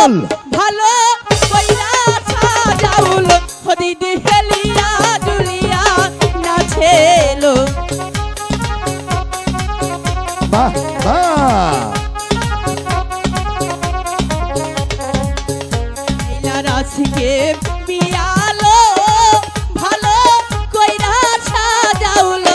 বল ভালো কইরা সাজাউল হদিদি হেলিয়া দুলিয়া নাচেলো বাহ বাহ রাশিকে পিয়ালো ভালো কইরা সাজাউল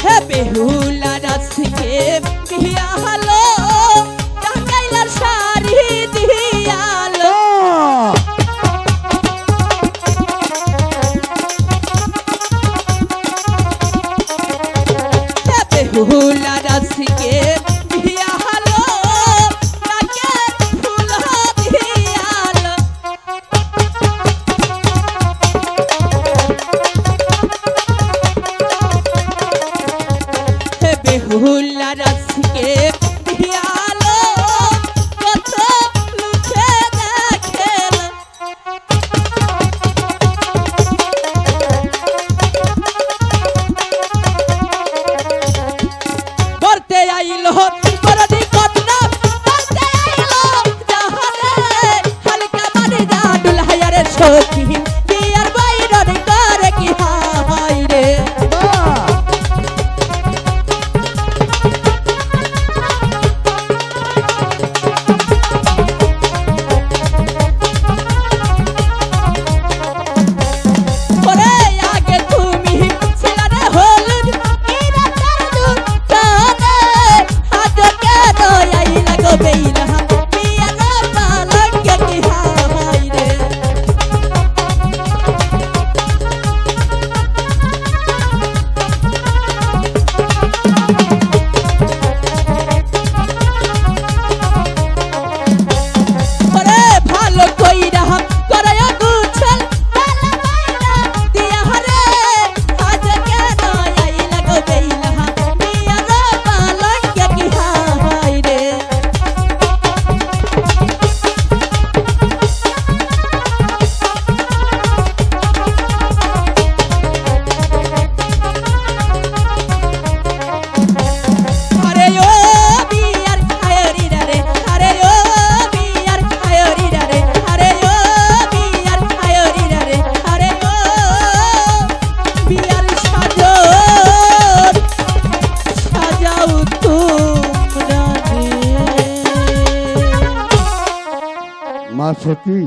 হে বেহুলা রাশিকে পিয়ালো টাঙ্গাইলার শাড়ি দিয়ালো বেহুলা রাশিকে দিয়ালো নাকে ফুল দিয়ালো হে বেহুলা রাশিকে দিয়ালো কত লুকে দেখেল করতে আইলো করদি কতনা করতে আইলো জাহারে হালকা মানে জাদুল হায়ারে সখী বিয়ার বাইরর করে কি হাই রে ওরে আগে তুমি ছিলারে হলুদ ইরা তার কানে হাতকে দয়াই লাগো বেইলা বিয়া না পালকে কি হাই রে ওরে ভালো কইরা করায় গুছল তালা বাইনা দিয়া হরে হাতকে দয়াই লাগো বেইলা বিয়া না পালকে কি হাই রে আরে ও বিয়ার হায়রিরা রে আরে ও বিয়ার হায়রিরা রে আরে ও বিয়ার হায়রিরা রে আরে ও বিয়ার সাজাও তোমরা রে মা সখী